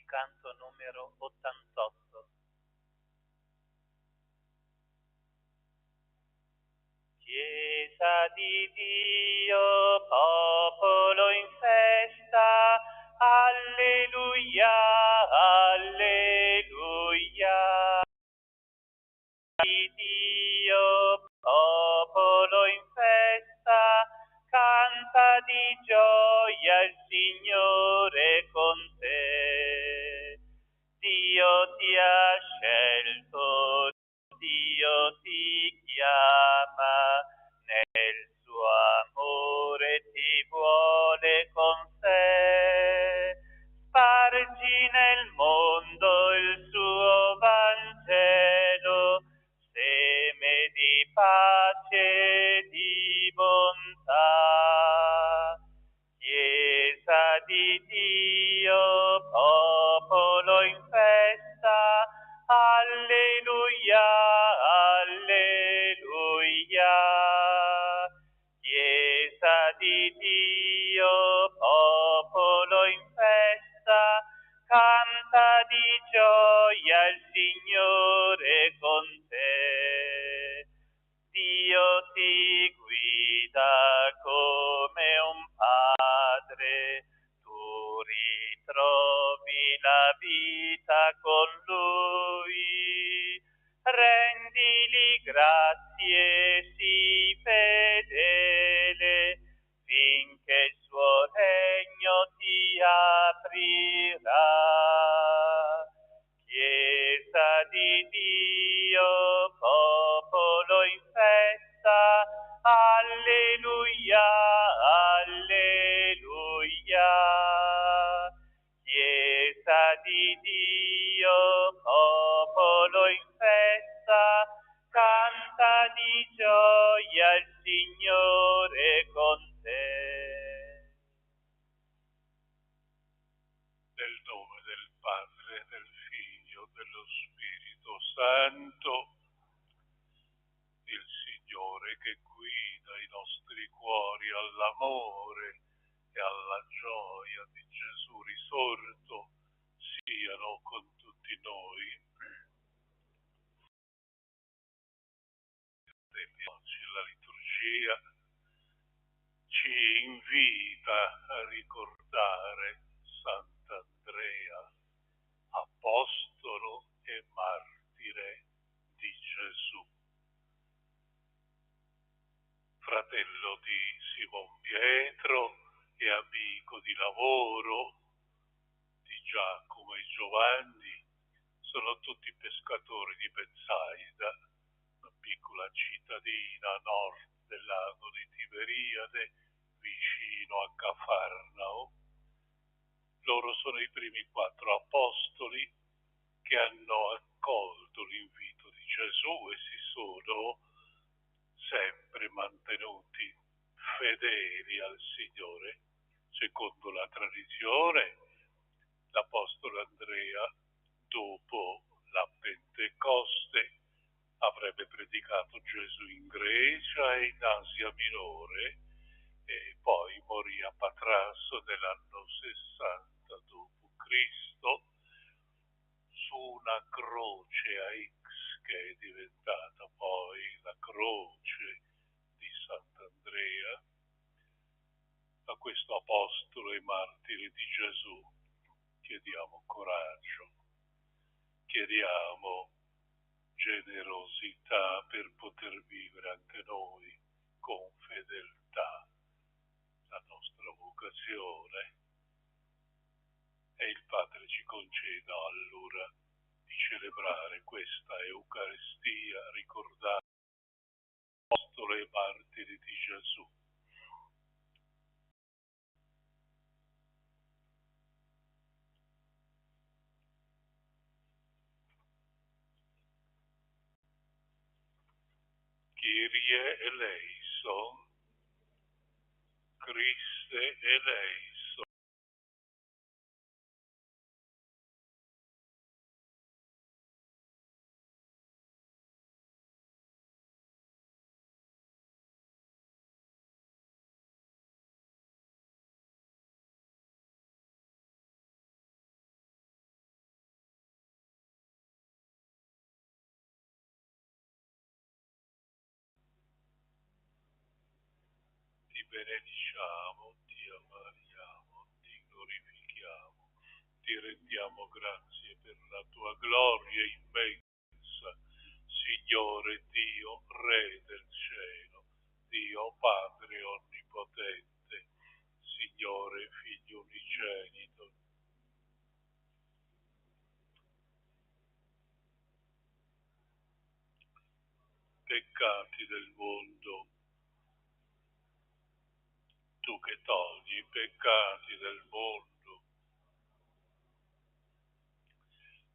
canto numero 88. Chiesa di Dio, popolo in festa, alleluia, alleluia. Di Dio, popolo in festa, canta di gioia il Signore con te. Dio ti ha scelto, Dio ti chiama, nel suo amore ti vuole con sé. Spargi nel mondo il suo Vangelo, seme di pace e di bontà. Chiesa di Dio, popolo in festa, alleluia, alleluia. Chiesa di Dio, popolo in festa, canta di gioia il Signore con te. Dio ti guida come un padre, tu ritrovi la vita con lui. Rendili grazie, sii fedele, finché il suo regno ti aprirà. Chiesa di Dio, popolo in festa, alleluia, alleluia. Chiesa di Dio, popolo in festa, canta di gioia il Signore con te. Nel nome del Padre, del Figlio, dello Spirito Santo, il Signore che guida i nostri cuori all'amore e alla gioia di Gesù risorto, siano con tutti noi. Oggi la liturgia ci invita a ricordare Sant'Andrea, apostolo e martire di Gesù, fratello di Simon Pietro e amico di lavoro di Giacomo e Giovanni. Sono tutti pescatori di Betsaida, una piccola cittadina a nord del lago di Tiberiade, vicino a Cafarnao. Loro sono i primi 4 apostoli che hanno accolto l'invito di Gesù e si sono sempre mantenuti fedeli al Signore. Secondo la tradizione, l'apostolo Andrea, dopo la Pentecoste, avrebbe predicato Gesù in Grecia e in Asia Minore e poi morì a Patrasso nell'anno 60 d.C. su una croce a X che è diventata poi la croce di Sant'Andrea. A questo apostolo e martire di Gesù chiediamo coraggio, chiediamo generosità per poter vivere anche noi con fedeltà la nostra vocazione, e il Padre ci conceda allora di celebrare questa Eucaristia ricordando l'apostolo e martire di Gesù. Kyrie eleison, Christe eleison. benediciamo, ti ammaliamo, ti glorifichiamo, ti rendiamo grazie per la tua gloria immensa, Signore Dio, Re del cielo, Dio Padre onnipotente, Signore Figlio unigenito. Peccati del mondo, tu che togli i peccati del mondo,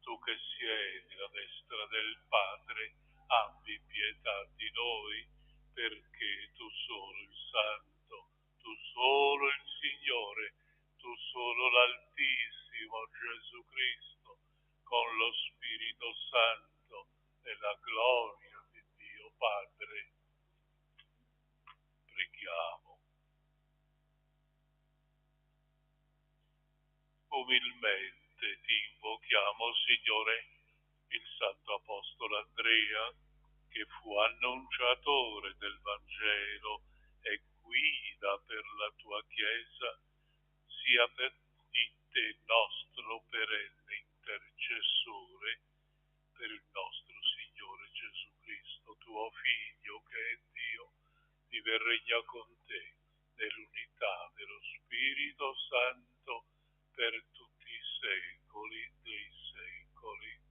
tu che siedi alla destra del Padre, abbi pietà di noi, perché tu solo il Santo, tu solo il Signore, tu solo l'Altissimo Gesù Cristo, con lo Spirito Santo e la gloria di Dio Padre. Preghiamo. Umilmente ti invochiamo, Signore, il Santo Apostolo Andrea, che fu annunciatore del Vangelo e guida per la tua Chiesa, sia per di te nostro perenne intercessore, per il nostro Signore Gesù Cristo, tuo Figlio, che è Dio, vive e regna con te nell'unità dello Spirito Santo per tutti i secoli dei secoli.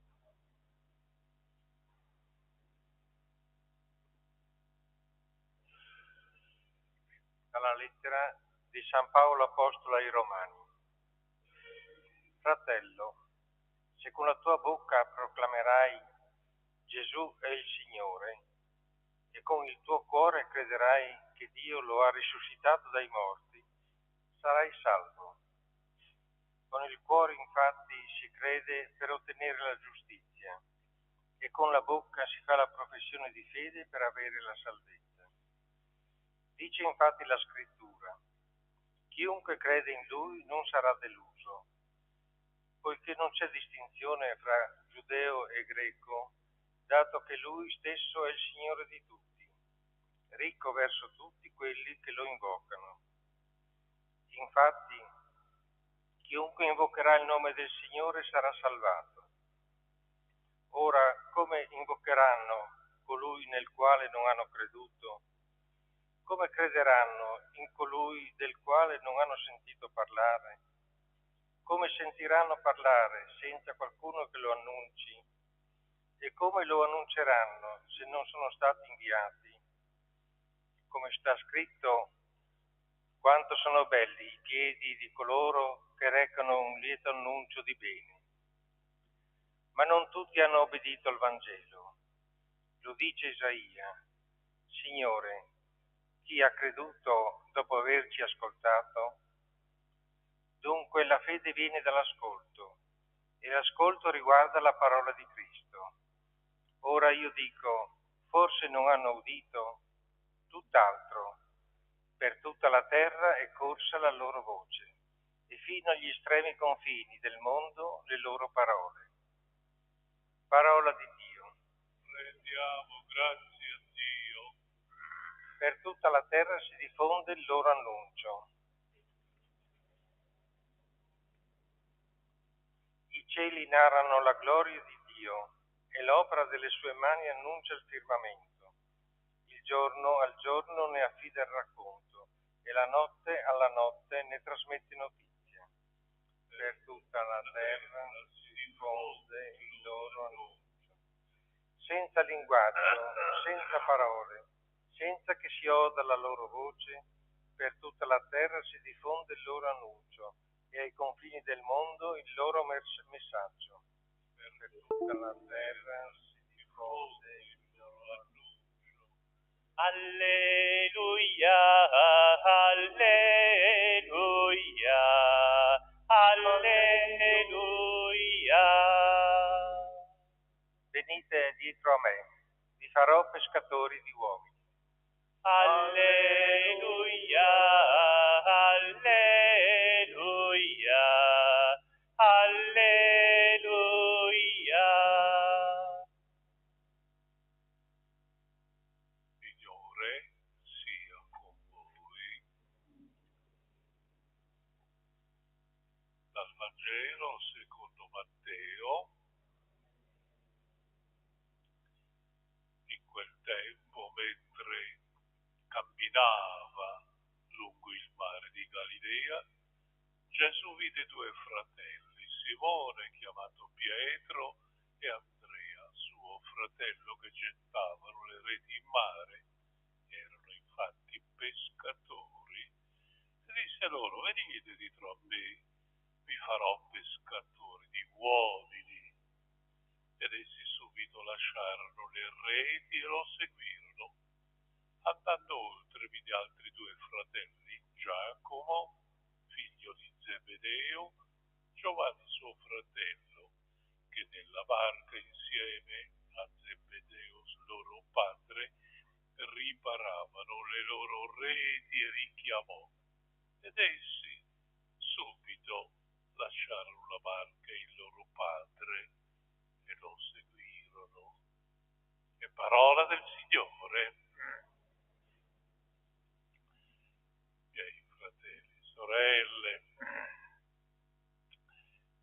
Dalla lettera di San Paolo Apostolo ai Romani. Fratello, se con la tua bocca proclamerai Gesù è il Signore e con il tuo cuore crederai che Dio lo ha risuscitato dai morti, sarai salvo. Con il cuore infatti si crede per ottenere la giustizia e con la bocca si fa la professione di fede per avere la salvezza. Dice infatti la Scrittura: chiunque crede in Lui non sarà deluso, poiché non c'è distinzione fra giudeo e greco, dato che Lui stesso è il Signore di tutti, ricco verso tutti quelli che lo invocano. Infatti, chiunque invocherà il nome del Signore sarà salvato. Ora, come invocheranno colui nel quale non hanno creduto? Come crederanno in colui del quale non hanno sentito parlare? Come sentiranno parlare senza qualcuno che lo annunci? E come lo annunceranno se non sono stati inviati? Come sta scritto: quanto sono belli i piedi di coloro che recano un lieto annuncio di bene. Ma non tutti hanno obbedito al Vangelo. Lo dice Isaia: Signore, chi ha creduto dopo averci ascoltato? Dunque la fede viene dall'ascolto, e l'ascolto riguarda la parola di Cristo. Ora io dico, forse non hanno udito? Tutt'altro, per tutta la terra è corsa la loro voce, e fino agli estremi confini del mondo le loro parole. Parola di Dio. Rendiamo grazie a Dio. Per tutta la terra si diffonde il loro annuncio. I cieli narrano la gloria di Dio e l'opera delle sue mani annuncia il firmamento. Il giorno al giorno ne affida il racconto e la notte alla notte ne trasmette notizia. Per tutta la terra si diffonde il loro annuncio. Senza linguaggio, senza parole, senza che si oda la loro voce, per tutta la terra si diffonde il loro annuncio e ai confini del mondo il loro messaggio. Per tutta la terra si diffonde il loro annuncio. Alleluia, alleluia, alleluia. Venite dietro a me, vi farò pescatori di uomini. Alleluia, alleluia, alleluia. Signore sia con voi. secondo Matteo. In quel tempo, mentre camminava lungo il mare di Galilea, Gesù vide due fratelli, Simone, chiamato Pietro, e Andrea, suo fratello, che gettavano le reti in mare. Erano infatti pescatori. E disse loro: venite dietro a me, vi farò pescatori di uomini. Ed essi subito lasciarono le reti e lo seguirono. Andando oltre vide altri due fratelli, Giacomo, figlio di Zebedeo, Giovanni suo fratello, che nella barca insieme a Zebedeo loro padre riparavano le loro reti, e li chiamò. Ed essi subito lasciarono la barca e il loro padre e lo seguirono. È parola del Signore. Miei fratelli, sorelle,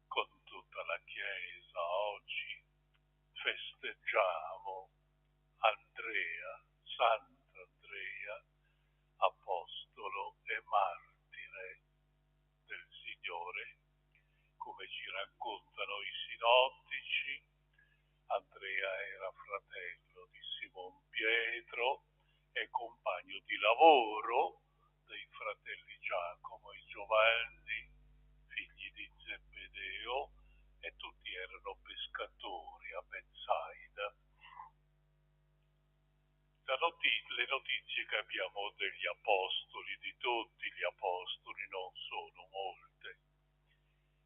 con tutta la Chiesa oggi festeggiamo Andrea, Sant'Andrea, apostolo e martire del Signore. Come ci raccontano i sinottici, Andrea era fratello di Simon Pietro e compagno di lavoro dei fratelli Giacomo e Giovanni, figli di Zebedeo, e tutti erano pescatori a Betsaida. Le notizie che abbiamo degli apostoli, di tutti gli apostoli, non sono molte.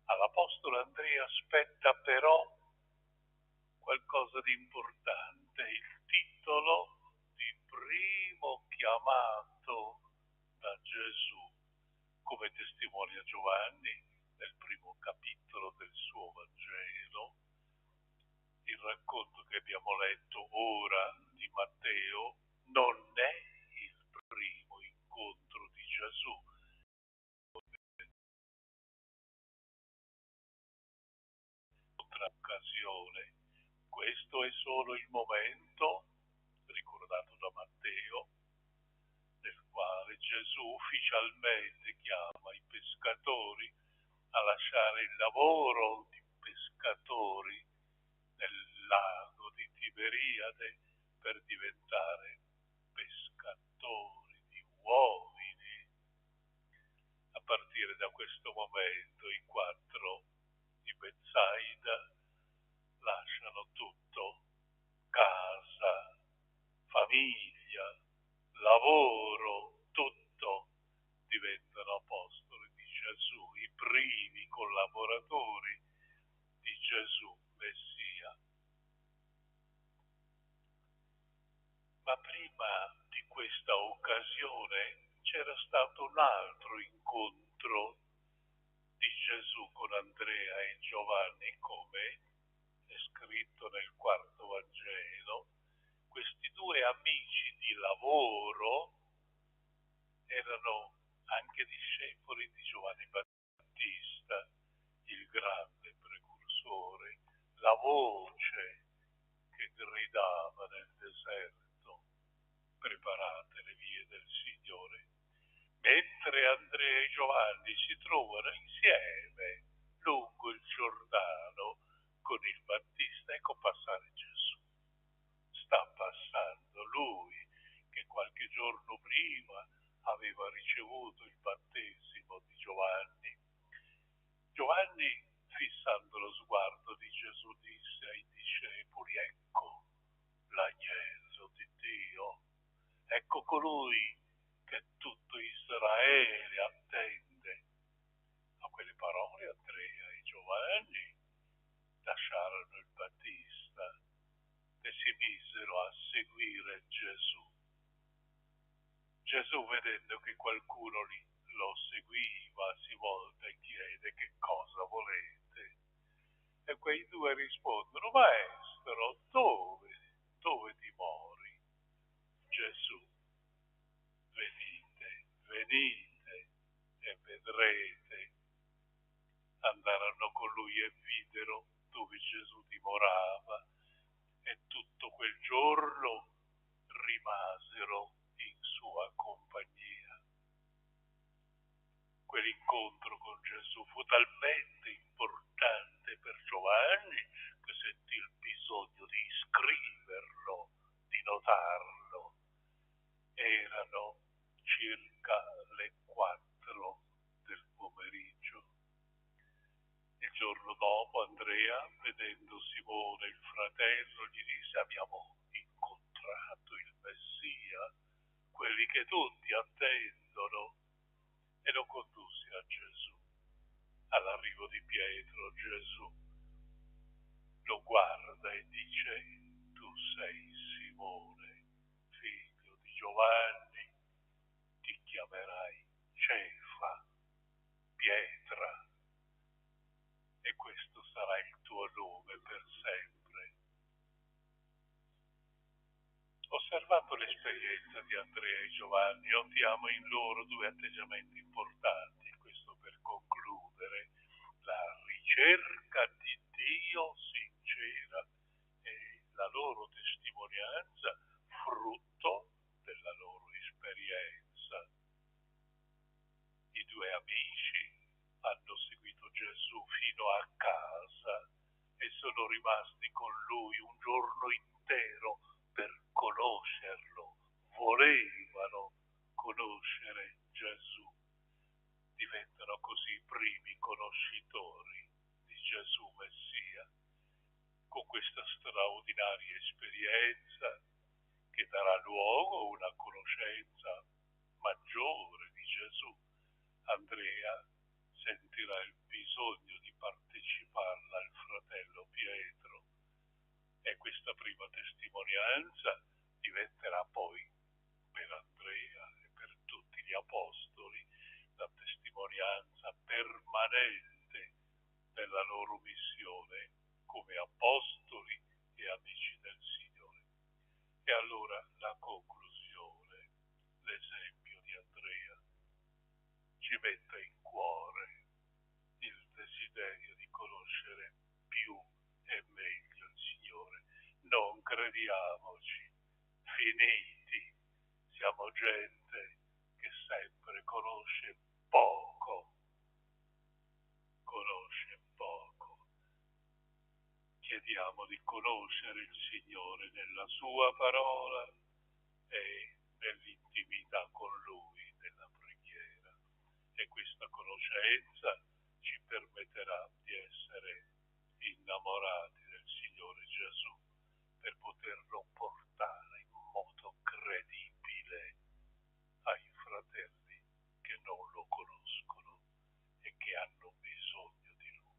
All'apostolo Andrea spetta però qualcosa di importante, il titolo di primo chiamato da Gesù, come testimonia Giovanni nel primo capitolo del suo Vangelo. Il racconto che abbiamo letto ora di Matteo non è il primo incontro di Gesù. Altra occasione. Questo è solo il momento, ricordato da Matteo, nel quale Gesù ufficialmente chiama i pescatori a lasciare il lavoro di pescatori nel lago di Tiberiade per diventare pescatori di uomini. A partire da questo momento i quattro di Betsaida lasciano tutto: casa, famiglia, lavoro, tutto, diventano apostoli di Gesù, i primi collaboratori di Gesù Messia. Ma prima di questa occasione c'era stato un altro incontro di Gesù con Andrea e Giovanni, come è scritto nel quarto Vangelo. Questi due amici di lavoro erano anche discepoli di Giovanni Battista, il grande precursore, la voce che gridava nel deserto: preparate le vie del Signore. Mentre Andrea e Giovanni si trovano insieme lungo il Giordano con il Battista, ecco passare Gesù. Sta passando lui, che qualche giorno prima aveva ricevuto il battesimo di Giovanni. Giovanni, fissando lo sguardo di Gesù, disse ai discepoli: ecco l'agnello di Dio, ecco colui che tutto Israele attende. A quelle parole Andrea e Giovanni lasciarono il Battista e si misero a seguire Gesù. Gesù, vedendo che qualcuno lo seguiva, si volta e chiede: che cosa volete? E quei due rispondono: Maestro, dove dimori? Gesù: venite e vedrete. Andarono con lui e Gesù dimorava, e tutto quel giorno rimasero in sua compagnia. Quell'incontro con Gesù fu talmente importante per Giovanni che sentì il bisogno di scriverlo, di notarlo. Erano circa le 4 del pomeriggio. Il giorno dopo Andrea, vedendo Simone, il fratello, gli disse: abbiamo incontrato il Messia, quelli che tutti attendono. E lo condusse a Gesù. All'arrivo di Pietro, Gesù lo guarda e dice: tu sei Simone, figlio di Giovanni, ti chiamerai Cefa, pietra, e questo sarà il tuo nome per sempre. Osservando l'esperienza di Andrea e Giovanni, notiamo in loro 2 atteggiamenti importanti, questo per concludere: la ricerca di Dio sincera e la loro testimonianza frutto della loro esperienza. I 2 amici hanno seguito Gesù fino a casa e sono rimasti con lui un giorno intero per conoscerlo, volevano conoscere Gesù. Diventano così i primi conoscitori di Gesù Messia. Con questa straordinaria esperienza, che darà luogo a una conoscenza maggiore di Gesù, Andrea sentirà il bisogno di parteciparla al fratello Pietro, e questa prima testimonianza diventerà poi per Andrea e per tutti gli apostoli la testimonianza permanente della loro missione come apostoli e amici del Signore. E allora la conclusione, l'esempio di Andrea, ci mette in cuore il desiderio di conoscere più e meglio il Signore. Non crediamoci finiti, siamo gente che sempre conosce poco. Chiediamo di conoscere il Signore nella sua parola e nell'intimità con Lui, nella preghiera. E questa conoscenza ci permetterà di essere innamorati del Signore Gesù, per poterlo portare in modo credibile ai fratelli che non lo conoscono e che hanno bisogno di Lui.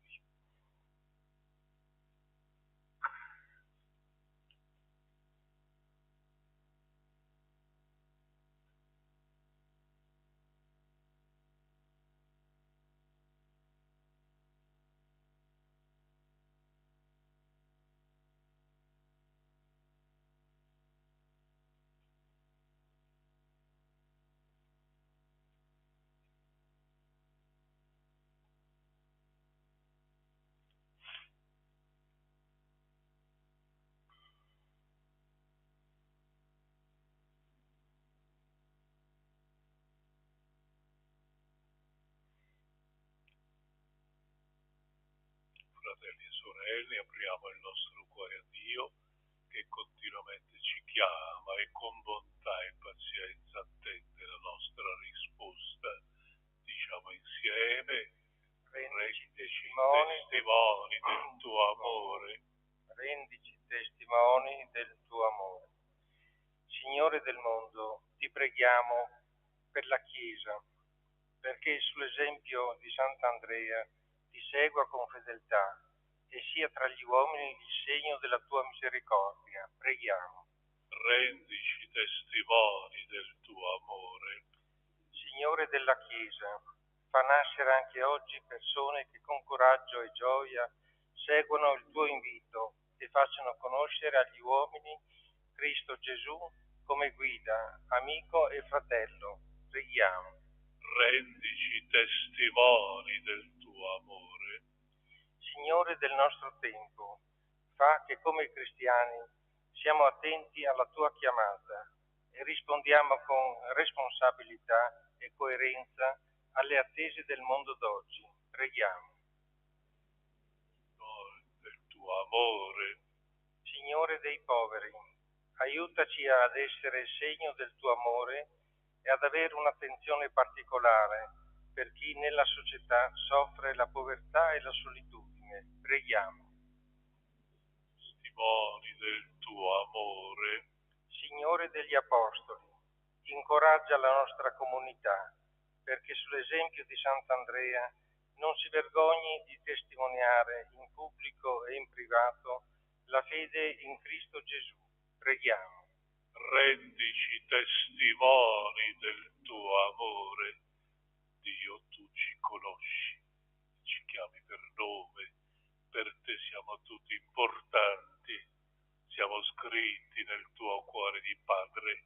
Fratelli e sorelle, apriamo il nostro cuore a Dio, che continuamente ci chiama e con bontà e pazienza attende la nostra risposta. Diciamo insieme: rendici testimoni del tuo amore. Rendici testimoni del tuo amore. Signore del mondo, ti preghiamo per la Chiesa, perché sull'esempio di Sant'Andrea ti segua con fedeltà e sia tra gli uomini il segno della tua misericordia. Preghiamo. Rendici testimoni del tuo amore. Signore della Chiesa, fa nascere anche oggi persone che con coraggio e gioia seguono il tuo invito e facciano conoscere agli uomini Cristo Gesù come guida, amico e fratello. Preghiamo. Rendici testimoni del tuo amore. Signore del nostro tempo, fa che come cristiani siamo attenti alla tua chiamata e rispondiamo con responsabilità e coerenza alle attese del mondo d'oggi. Preghiamo. Del tuo amore, Signore dei poveri, aiutaci ad essere segno del tuo amore e ad avere un'attenzione particolare per chi nella società soffre la povertà e la solitudine. Preghiamo. testimoni del tuo amore, Signore degli Apostoli, incoraggia la nostra comunità perché sull'esempio di Sant'Andrea non si vergogni di testimoniare in pubblico e in privato la fede in Cristo Gesù. Preghiamo. rendici testimoni del tuo amore. Dio, tu ci conosci, ci chiami per nome, per te siamo tutti importanti, siamo scritti nel tuo cuore di Padre.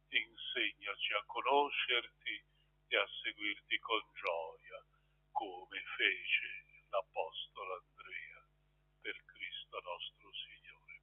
Insegnaci a conoscerti e a seguirti con gioia, come fece l'Apostolo Andrea, per Cristo nostro Signore.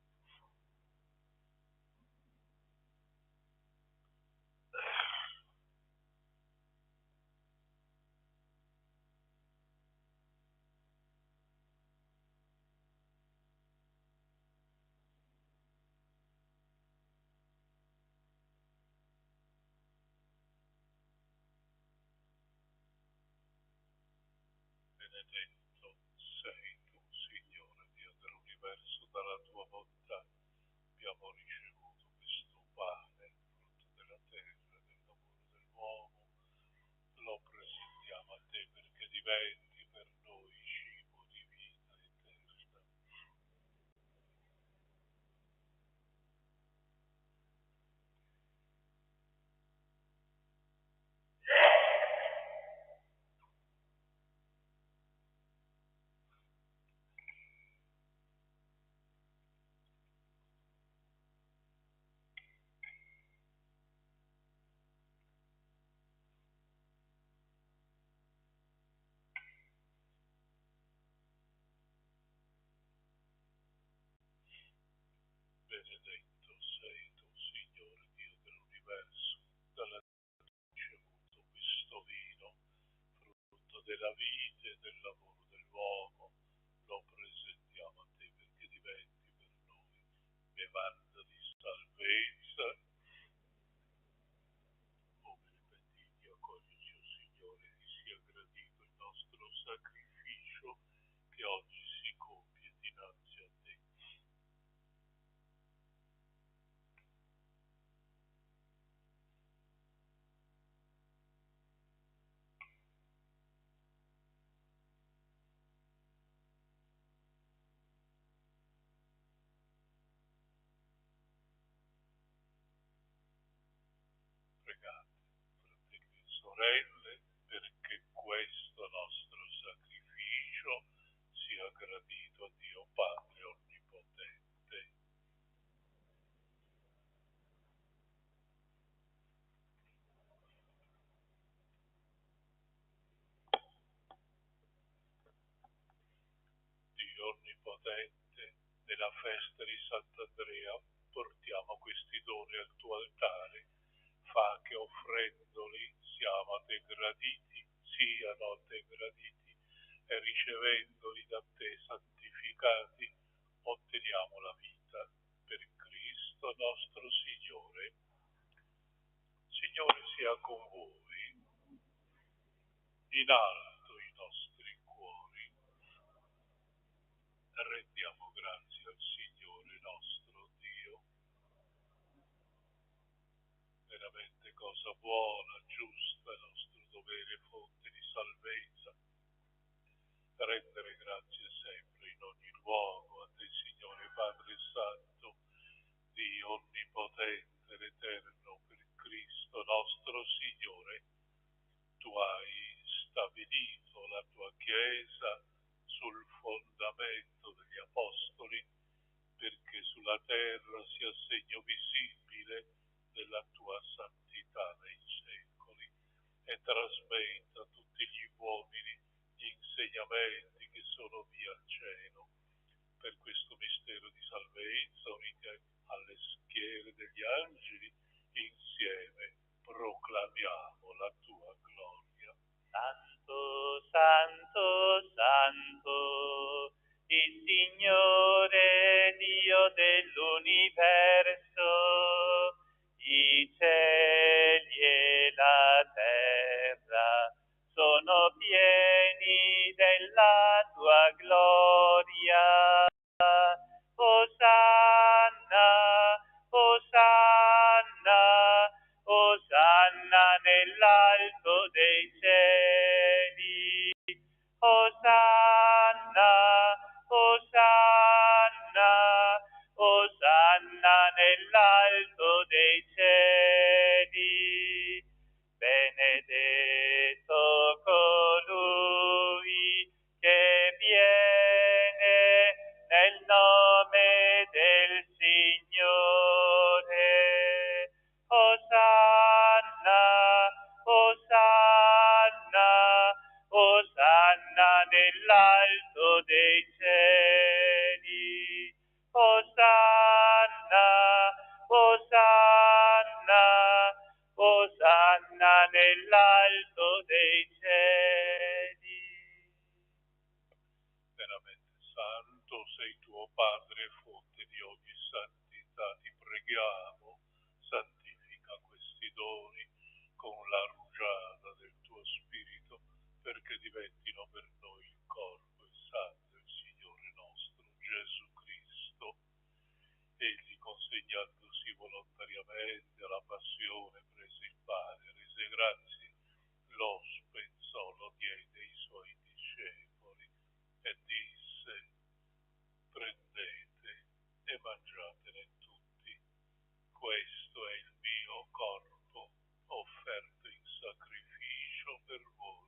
Benedetto sei tu, Signore, Dio dell'universo, dalla tua bontà abbiamo ricevuto questo pane, frutto della terra, del lavoro dell'uomo. Lo presentiamo a te perché diventi per noi cibo di vita eterna. Benedetto sei tu, Signore, Dio dell'universo, dalla ricevuto questo vino, frutto della vita e del lavoro dell'uomo. Lo presentiamo a te perché diventi per noi bevanda di salvezza. Oh benedetto, accoglici, o Signore, ti sia gradito il nostro sacrificio che oggi si compie dinanzi a te. Pregate, fratelli e sorelle, perché questo nostro sacrificio sia gradito a Dio Padre Onnipotente. Dio Onnipotente, nella festa di Sant'Andrea portiamo questi doni al tuo altare. Fa che offrendoli siano a te graditi e ricevendoli da te santificati otteniamo la vita per Cristo nostro Signore. Signore sia con voi, in alto i nostri cuori, rendiamo grazie al Signore nostro Dio. Veramente cosa buona, giusta, nostro dovere, fonte di salvezza, rendere grazie sempre in ogni luogo a te, Signore Padre Santo, Dio Onnipotente, l'Eterno, per Cristo nostro Signore. Tu hai stabilito la tua Chiesa sul fondamento degli Apostoli, perché sulla terra sia segno visibile della tua santità nei secoli, e trasmetta a tutti gli uomini gli insegnamenti che sono via al cielo. Per questo mistero di salvezza, uniti alle schiere degli angeli, insieme proclamiamo la tua gloria. Santo, santo, santo, il Signore Dio dell'universo, i cieli e la terra sono pieni della tua gloria. Osanna, Osanna, Osanna nell'alto dei cieli. Osanna, Osanna, Osanna nell'alto dei cieli. Benedetto colui che viene nel nome del Signore. Osanna, Osanna, Osanna nell'alto dei cieli. Osanna, Osanna, Osanna nell'alto dei cieli. Veramente santo sei tuo Padre, fonte di ogni santità, ti preghiamo, santifica questi doni con la rugiada del tuo Spirito, perché diventino per noi il corpo e il sangue del Signore nostro Gesù Cristo. Egli, consegnandosi volontariamente alla passione, prese il pane, rese grazie, lo spensò, lo diede ai suoi discepoli e disse: prendete e mangiatene tutti, questo è il mio corpo offerto in sacrificio per voi.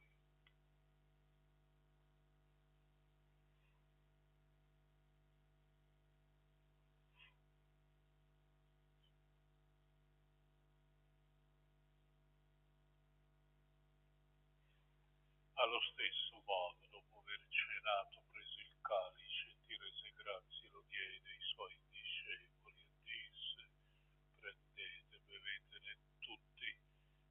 Allo stesso modo, dopo aver cenato, prese il calice, ti rese grazie, lo diede ai suoi discepoli e disse: prendete, bevetene tutti,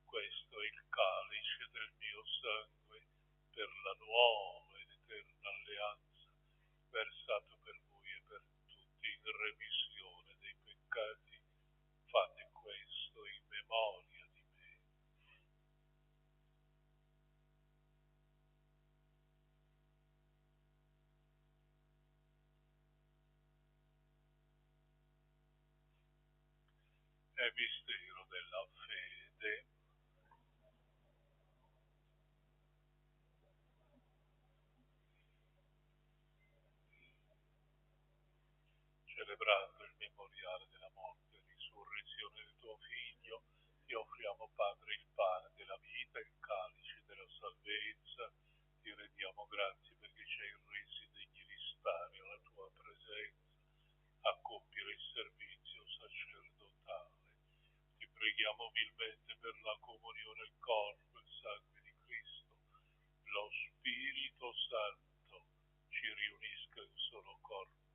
questo è il calice del mio sangue, per la nuova ed eterna alleanza, versato per voi e per tutti in remissione dei peccati. Fate questo in memoria di me. È mistero della fede. Celebrando il memoriale della morte e risurrezione del tuo Figlio, ti offriamo, Padre, il pane della vita e il calice della salvezza. Ti rendiamo grazie perché ci hai resi degni di stare alla tua presenza, a compiere il servizio sacerdotale. Ti preghiamo umilmente per la comunione al corpo e il sangue di Cristo. Lo Spirito Santo ci riunisca in un solo corpo.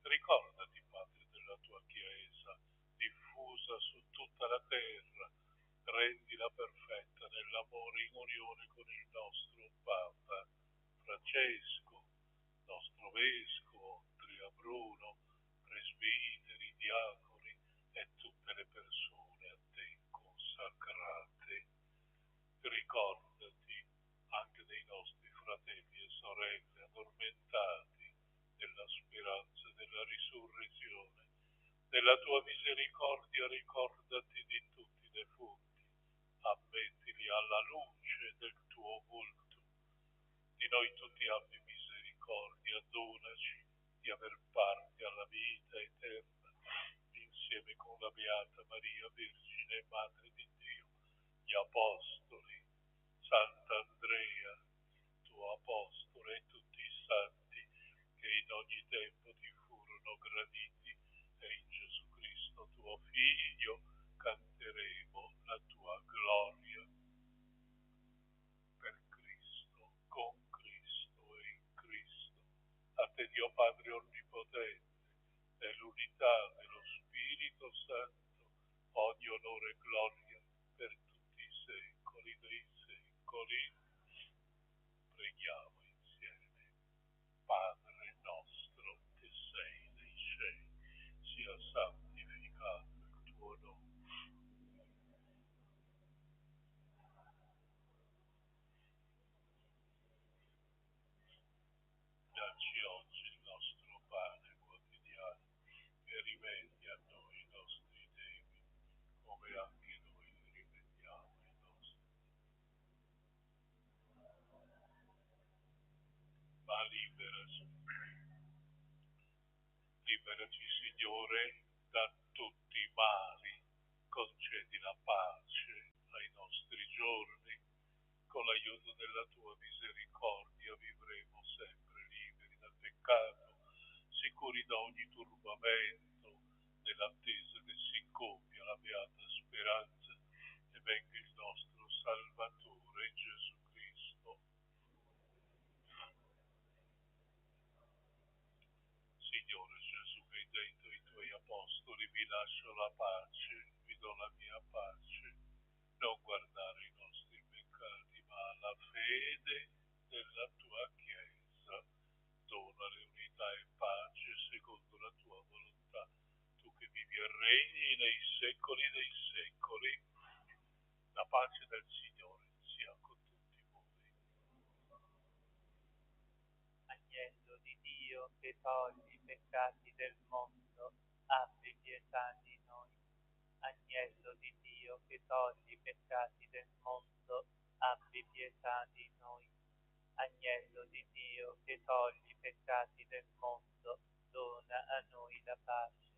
Ricordati, Padre, della tua Chiesa, diffusa su tutta la terra, rendila perfetta nell'amore in unione con il nostro Papa Francesco, nostro Vescovo, Andrea Bruno, presbiteri, diaconi e tutte le persone a te consacrate. Ricordati anche dei nostri fratelli e sorelle addormentati della speranza della risurrezione. Nella tua misericordia ricordati di tutti i defunti, ammettili alla luce del tuo volto. Di noi tutti abbi misericordia, donaci di aver parte alla vita eterna, insieme con la Beata Maria, Vergine e Madre di Dio, gli Apostoli, Sant'Andrea, tuo Apostolo, e tutti i santi che in ogni tempo ti furono graditi, e in Gesù Cristo, tuo Figlio, canteremo la tua gloria. Per Cristo, con Cristo e in Cristo. Dio Padre Onnipotente, nell'unità dello Spirito Santo, ogni onore e gloria per tutti i secoli dei secoli. Preghiamo insieme. Padre nostro che sei nei cieli, sia santificato il tuo nome. Dacci oggi il nostro pane quotidiano e rimetti a noi i nostri debiti, come anche noi rimettiamo i nostri. Ma liberaci, Signore, da tutti i mali, concedi la pace ai nostri giorni, con l'aiuto della tua misericordia vivremo sempre liberi dal peccato, sicuri da ogni turbamento, nell'attesa che si compia la beata speranza e venga il nostro Salvatore Gesù Cristo. Signore Gesù, che hai detto ai tuoi apostoli, vi lascio la pace, vi do la mia pace, non guardare i nostri peccati, ma la fede della tua Chiesa. Donale unità e pace secondo la tua volontà, tu che vivi e regni nei secoli dei secoli. La pace del Signore sia con tutti voi. Agnello di Dio che togli i peccati del mondo, abbi pietà di noi. Agnello di Dio che togli i peccati del mondo, abbi pietà di noi. Agnello di Dio che togli i peccati del mondo, dona a noi la pace.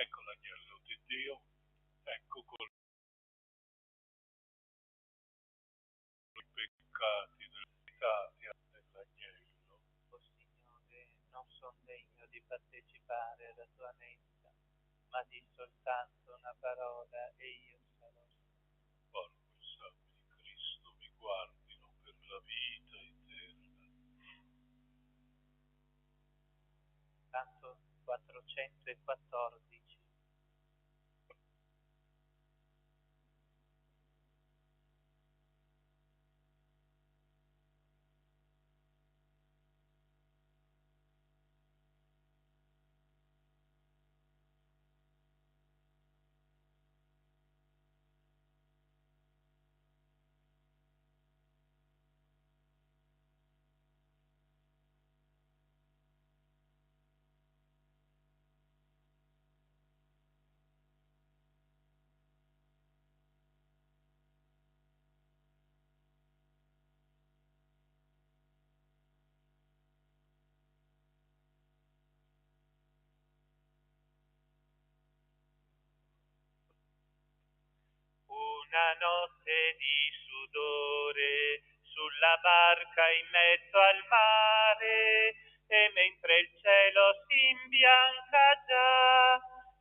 Ecco l'agnello di Dio, ecco con i peccati dell'Italia dell'agnello. O Signore, non sono degno di partecipare alla tua mensa, ma di soltanto una parola e io sarò. Porco il sangue di Cristo mi guardino per la vita eterna. Canto 414. Una notte di sudore sulla barca in mezzo al mare, e mentre il cielo si imbianca già,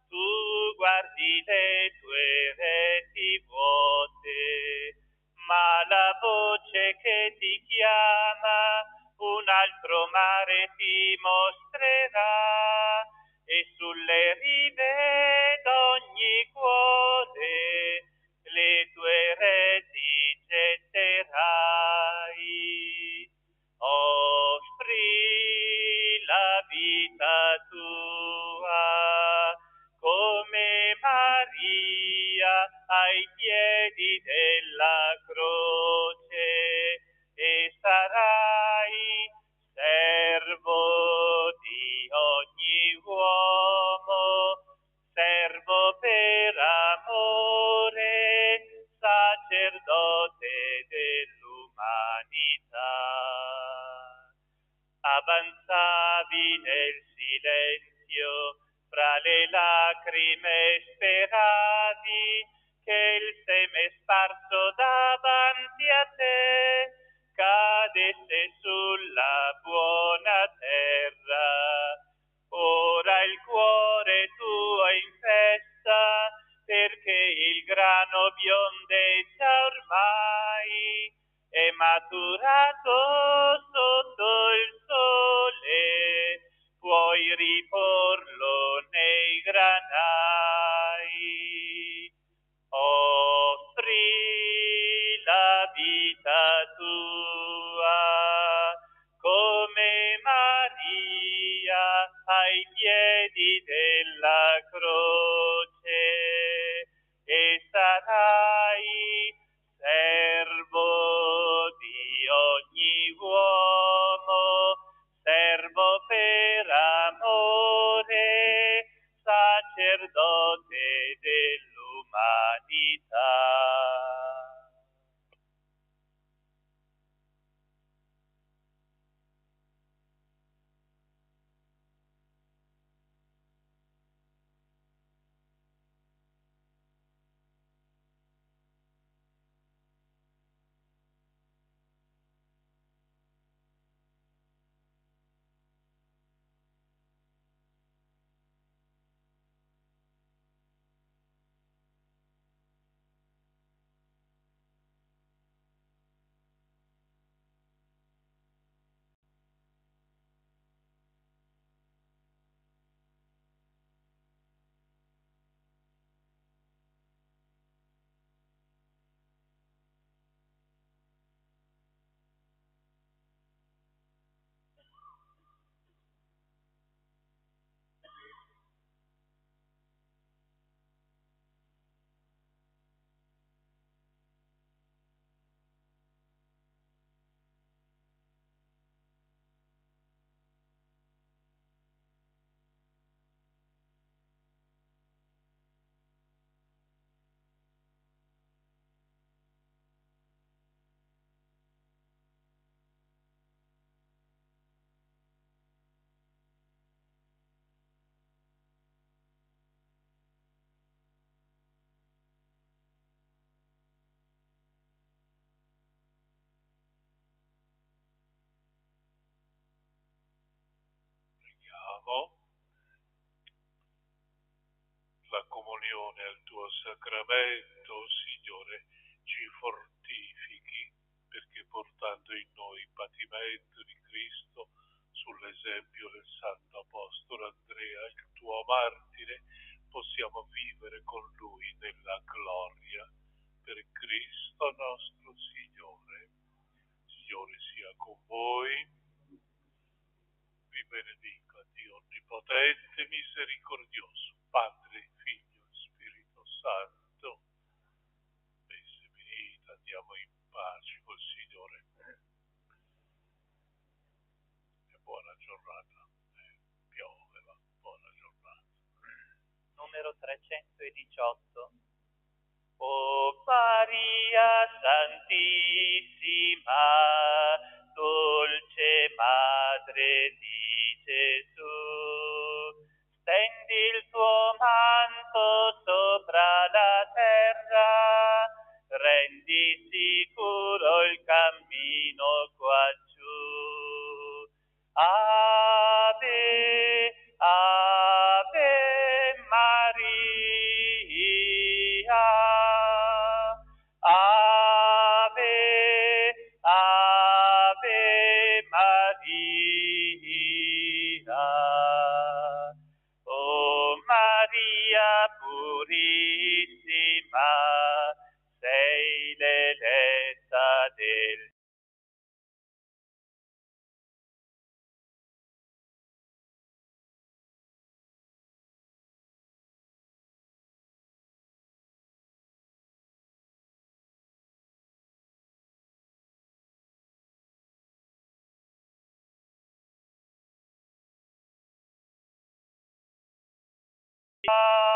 tu guardi le tue reti vuote, ma la voce che ti chiama un altro mare ti mostrerà, e sulle rive d'ogni cuore le tue reti getterai. Offri la vita tua come Maria ai piedi della croce, e sarai servo di ogni uomo avanzavi nel silenzio, fra le lacrime speravi che il seme sparso davanti a te cadesse sulla buona terra. Ora il cuore tuo è in festa, perché il grano biondeggia ormai, è maturato sotto il sole, puoi riporlo nei granai. Offri la vita tua come Maria ai piedi della croce e sarai servo di ogni uomo, servo per amore, sacerdote dell'umanità. La comunione al tuo sacramento, Signore, ci fortifichi, perché portando in noi il patimento di Cristo, sull'esempio del Santo Apostolo Andrea, il tuo martire, possiamo vivere con lui nella gloria. Per Cristo nostro Signore. Signore sia con voi. Vi benedica Dio Onnipotente, misericordioso, Padre, Figlio e Spirito Santo. Messe finita, andiamo in pace col Signore. E buona giornata. Piove, ma buona giornata. Numero 318. O Maria Santissima, dolce Madre di Gesù, stendi il tuo manto sopra la terra, rendi sicuro il cammino qua giù. Ave, Ave Maria. Ave, Ave Maria. O Maria purissima, sei l'eletta del Ciao.